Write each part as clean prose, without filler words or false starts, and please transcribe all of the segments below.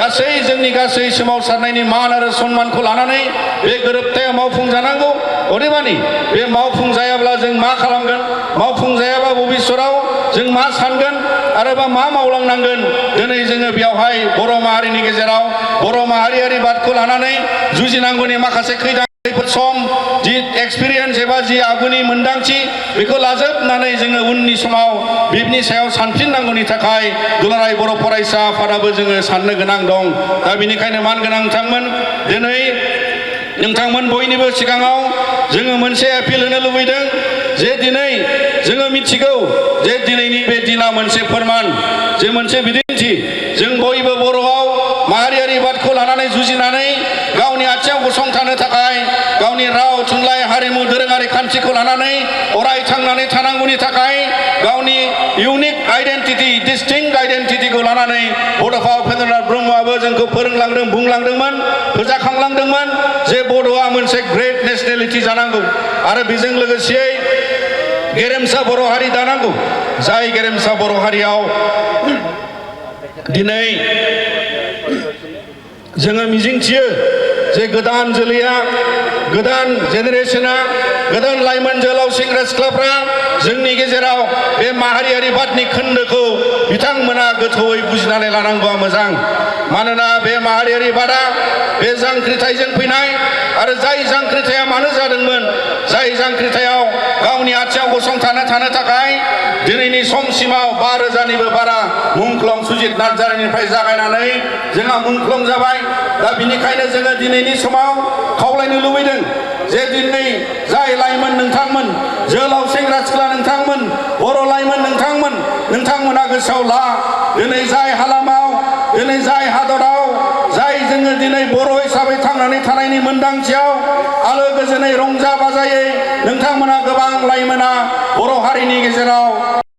गासै जोंनि गासै सोमावसारनायनि मान आरो सन्मानखौ लानानै बे गोरोबथाया मावफुंजानांगौ। अदेबानि बे मावफुंजायाब्ला जों मा खालामगोन, मावफुंजायाबा भबिष्यताव जों मा सानगोन आरोबा मा मावलांनांगोन। दिनै जोङो बेयावहाय बर' माहारिनि गेजेराव बर' माहारियारिबादखौ लानानै जुजिनांगौनि माखासे खैदां खैफोद सम जि एक्सपिरियेन्स एबा जि आगुनि मोन्दांथि बेखौ लाजोबनानै जोङो उननि समाव बिनि सायाव सानफिननांगौनि थाखाय दुलाराय बर' फरायसा आफादाबो जोङो साननो गोनां दं। दा बेनिखायनो मानगोनां नोंथांमोन, दिनै नोंथांमोन बयनिबो सिगाङाव जोङो मोनसे एपिल होनो लुबैदों जे दिनै जोङो मिथिगौ जे दिनैनि बे दिना मोनसे फोरमान, जे मोनसे बिदिन्थि। जों बयबो बर'आव माहारियारिबादखौ लानानै जुजिनानै गावनि आथिङाव गसंथानो थाखाय गावनि राव थुनलाइ हारिमु दोरोङारि खान्थिखौ लानानै अराय थांनानै थानांगौनि थाखाय गावनि इउनिक आइडेन्टिटि डिस्टिंक्ट आइडेन्टिटिखौ लानानै बड'फा उपेन्द्रनाथ ब्रह्मआबो जोंखौ फोरोंलांदों, बुंलांदोंमोन, फोजाखांलांदोंमोन जे बड'आ मोनसे ग्रेट नेसनेलिटि जानांगौ आरो बेजों लोगोसेयै गेरेमसा बर' हारि दानांगौ। जाय गेरेमसा बर' हारियाव दिनै जोङो मिजिंथियो जे गोदान जोलैया, गोदान जेनेरेशना, गोदान लाइमोन जोहोलाव सेंग्रा सिख्लाफ्रा जोंनि गेजेराव बे माहारियारिबादनि खोन्दोखौ बिथांमोना गोथौयै बुजिनानै लानांगौआ मोजां। मानोना बे माहारियारिबादा बे जांख्रिथायजों फैनाय आरो जाय जांख्रिथाया मानो जादोंमोन, जाय जांख्रिथायाव गावनि आथिङाव गसंथानो थानो थाखाय दिनैनि समसिमाव 5,000निबो बारा मुंख्लं सुजित नार्जारिनिफ्राय जागायनानै जोंहा मुंख्लं जाबाय। दा बिनिखायनो जोङो दिनैनि समाव खावलायनो लुबैदों जे दिनै जाय लाइमोन नोंथांमोन, जोहोलाव सेंग्रा सिख्ला नोंथांमोन, बर' लाइमोन नोंथांमोना गोसोआव ला, दिनै जाय हालामाव, दिनै जाय हादराव, जाय जोङो दिनै बर' हिसाबै थांनानै थानायनि मोन्दांथियाव आलो गोजोनै रंजा बाजायै नोंथांमोना गोबां लाइमोना बर' हारिनि गेजेराव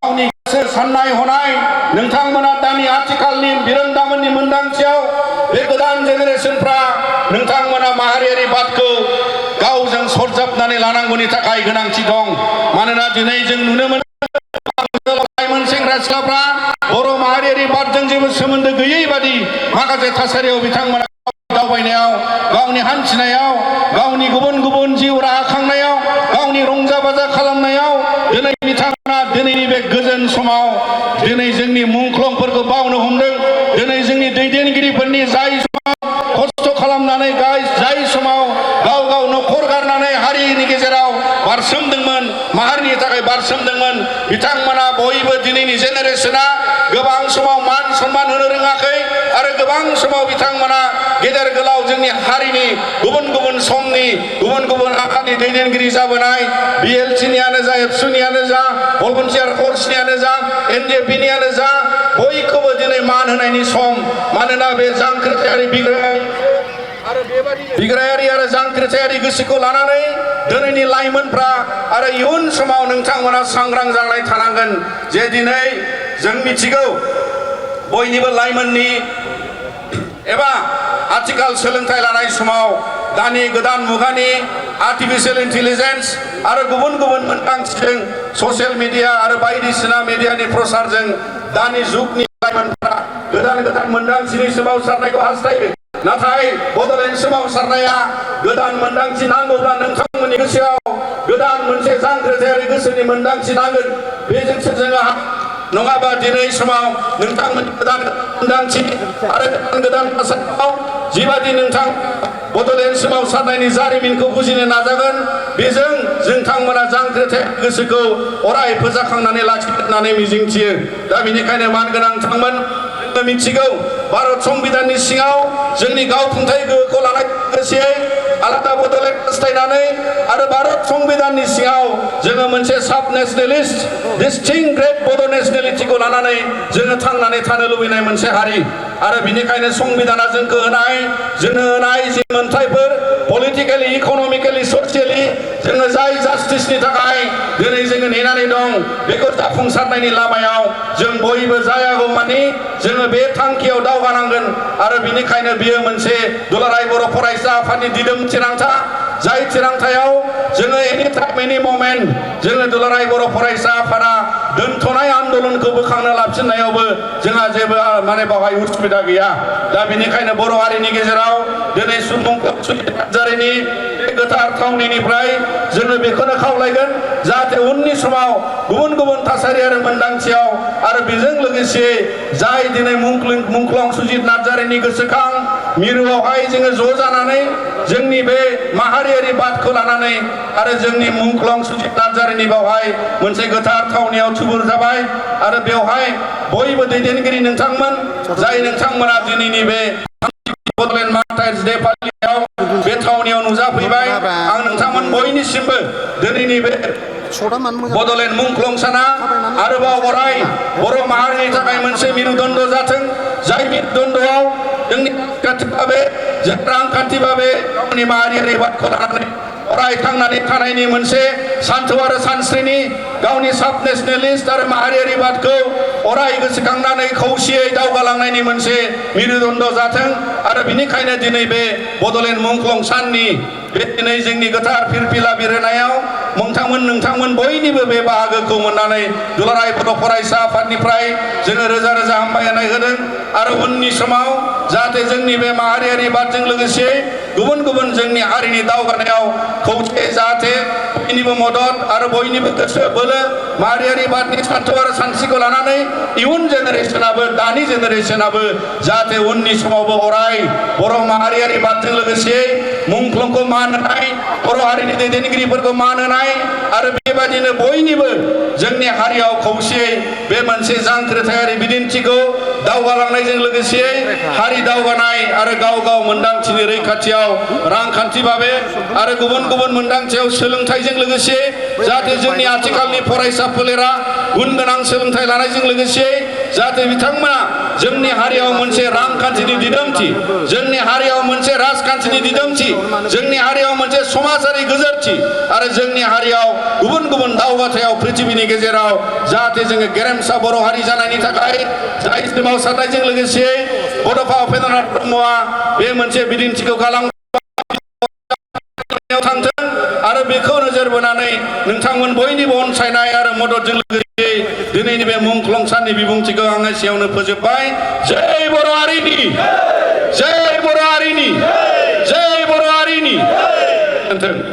गावनि गोसो साननाय हनाय नोंथांमोना दानि आथिखालनि बिरोंदामिननि मोन्दांथियाव बे गोदान जेनेरेशनफ्रा नोंथांमोना माहारियारिबादखौ गावजों सरजाबनानै लानांगौनि थाखाय गोनांथि दं। मानोना दिनै जों नुनो मोनो लाइमोन सेंग्रा सिख्लाफ्रा बर' माहारियारिबादजों जेबो सोमोन्दो गैयै बादि माखासे थासारियाव बिथांमोना दावबायनायाव, गावनि हान्थिनायाव, गावनि गुबुन गुबुन जिउ राहा खांनायाव, गावनि रंजा बाजा खालामनायाव दिनै बिथांमोना दिनैनि बे गोजोन समाव दिनै जोंनि मुंख्लंफोरखौ बावनो हमदों। दिनै जोंनि दैदेनगिरिफोरनि जाय समाव खस्थ' खालामनानै जाय समाव गाव गाव न'खर गारनानै हारिनि गेजेराव बारसोमदोंमोन, माहारिनि थाखाय बारसोमदोंमोन, बिथांमोना बयबो दिनैनि जेनेरेशना गोबां समाव मान सन्मान होनो रोङाखै आरो गोबां समाव बिथांमोना गेदेर गोलाव जोंनि हारिनि गुबुन गुबुन समनि गुबुन गुबुन आफादनि दैदेनगिरि जाबोनाय BLC-नियानो जा, एबसुनियानो जा, भलन्टियार फर्सनियानो जा, NJP-नियानो जा, बयखौबो दिनै मान होनायनि सम। मानोना बे जांख्रिथायारि बिग्रायारि आरो जांख्रिथायारि गोसोखौ लानानै दिनैनि लाइमोनफ्रा आरो इयुन समाव नोंथांमोना सांग्रां जानानै थानांगोन जे दिनै जों मिथिगौ बयनिबो लाइमोननि एबा आथिखाल सोलोंथाइ लानाय समाव दानि गोदान मुगानि आर्टिफिशियेल इन्टेलिजेन्स आरो गुबुन गुबुन मोनदांथिजों ससियेल मिडिया आरो बायदिसिना मिडियानि प्रसारजों दानि जुगनि लाइमोनफ्रा गोदान गोदान मोनदांथिनि सोमावसारनायखौ हास्थायो। नाथाय बड'लेण्ड सोमावसारनाया गोदान मोनदांथि नांगौब्ला नोंथांमोननि गोसोआव गोदान मोनसे जांख्रिथायारि गोसोनि मोनदांथि नांगोन। बेजोंसो जोङो नङाबा दिनै समाव नोंथांमोननि गोदान मोनदांथि आरो गोदान थासारियाव जिबादि नोंथां बड'लेण्ड सोमावसारनायनि जारिमिनखौ बुजिनो नाजागोन, बेजों नोंथांमोना जांख्रिथायारि गोसोखौ अराय फोजाखांनानै लाखिगोन होननानै मिजिंथियो। दा बेनिखायनो मानगोनां नोंथांमोन, जोङो मिथिगौ भारत संबिधाननि सिङाव जोंनि गावखुंथाय गोहोखौ लानाय लोगोसे आलादा बड'लेण्ड हास्थायनानै आरो भारत संबिधाननि सिङाव जोङो मोनसे साब नेसनेलिस्ट डिस्टिंक्ट ग्रेट बड' नेसनेलिटिखौ लानानै जोङो थांनानै थानो लुबैनाय मोनसे हारि। आरो बिनिखायनो संबिधाना जोंनो होनाय जि मोनथायफोर पलिटिकेलि, इक'नमिकेलि, ससियेलि जोङो जाय जास्टिसनि थाखाय दिनै जोङो नेनानै दं, बेखौ जाफुंसारनायनि लामायाव जों बयबो जायागौमानि जोङो बे थांखियाव दावगानांगोन। आरो बिनिखायनो बियो मोनसे दुलाराय बर' फरायसा आफादनि दिदोम थिरांथा जाय थिरांथायाव जोङो एनि टाइम एनि ममेन्ट जोङो दुलाराय बर' फरायसा आफादा दोनथ'नाय आन्दलनखौ बोखांनो लाबोफिननायावबो जोंहा जेबो माने बावहाय उसुबिदा गैया दा बेनिखायनो बर' हारिनि गेजेराव दिनै सुबुंफोर नार्जारिनि बे गोथार थावनिनिफ्राय जोङो बेखौनो खावलायगोन जाहाथे उननि समाव गुबुन गुबुन थासारि आरो मोन्दांथियाव आरो बेजों लोगोसे जाय दिनै मुंख्लं सुजित नार्जारिनि गोसोखां मिरुआवहाय जोङो ज' जानानै जोंनि बे माहारियारि बादखौ लानानै आरो जोंनि मुंख्लं सुजित नार्जारिनि बेवहाय मोनसे गोथार थावनियाव थुबुर जाबाय आरो बेवहाय बयबो दैदेनगिरि नोंथांमोन जाय नोंथांमोना दिनैनि बे बड'लेण्ड मार्टार्स डे फालिनायाव बे थावनियाव नुजाफैबाय आं नोंथांमोन बयनिसिमबो दिनैनि बे बड'लेण्ड मुंख्लं साना आरोबाव अराय बर' माहारिनि थाखाय मोनसे मेरुदण्ड जाथों जाय मेरुदण्डआव जोंनि रांखान्थि भाबे गावनि माहारियारि बादखौ लानानै अराय थांनानै थानायनि मोनसे सान्थौ आरो सानस्रिनि गावनि साब नेसनेलिस्ट आरो माहारियारि बादखौ अराय गोसोखांनानै खौसेयै दावगालांनायनि मोनसे मेरुदण्ड जाथों आरो बिनिखायनो दिनै बे बड'लेण्ड मुंख्लं साननि बे दिनै जोंनि गोथार फिरफिला बिरहोनायाव नोंथांमोन बयनिबो बे बाहागोखौ मोननानै दुलाराय बर' फरायसा आफादनिफ्राय जोङो रोजा रोजा हामबायनाय होदों आरो उननि समाव जाहाथे जोंनि बे माहारियारि बादजों लोगोसे गुबुन गुबुन जोंनि हारिनि दावगानायाव खौसे जाहाथे बयनिबो मदद आरो बयनिबो गोसो बोलो माहारियारि बादनि सान्थौ आरो सानस्रिखौ लानानै इयुन जेनेरेसनाबो दानि जेनेरेसनाबो जाहाथे उननि समावबो अराय बर' माहारियारि बादजों लोगोसे मुंख्लंखौ मान होनाय बर' हारिनि दैदेनगिरिफोरखौ मान होनाय आरो बेबादिनो बयनिबो जोंनि हारियाव खौसेयै बे मोनसे जांख्रिथायारि बिदिन्थिखौ दावगालांनायजों लोगोसे हारि दावगानाय आरो गाव गाव मोन्दांथिनि रैखाथियाव रांखान्थि भाबे आरो गुबुन गुबुन मोन्दांथियाव सोलोंथाइजों लोगोसे जाहाथे जोंनि आथिखालनि फरायसा फोलेरा गुन गोनां सोलोंथाइ लानायजों लोगोसे जाहाथे बिथांमोना जोंनि हारियाव मोनसे रांखान्थिनि दिदोमथि जोंनि हारियाव मोनसे राजखान्थिनि दिदोमथि जोंनि हारियाव मोनसे समाजारि गोजोरथि आरो जोंनि हारियाव गुबुन गुबुन दावगाथायाव पृथिबीनि गेजेराव जाहाथे जोङो गेरेमसा बर' हारि जानायनि थाखाय जाय सोमावसारनायजों लोगोसे बड'फा उपेन्द्रनाथ ब्रह्मआ बे मोनसे बिदिन्थिखौ थांथों आरो बेखौ नोजोर बोनानै नोंथांमोन बयनिबो अनसायनाय आरो मददजों लोगोसे दिनैनि बे मुंख्लं साननि बिबुंथिखौ आङो एसेयावनो फोजोबबाय जय बर' हारिनि जय बर' हारिनि जय बर' हारिनि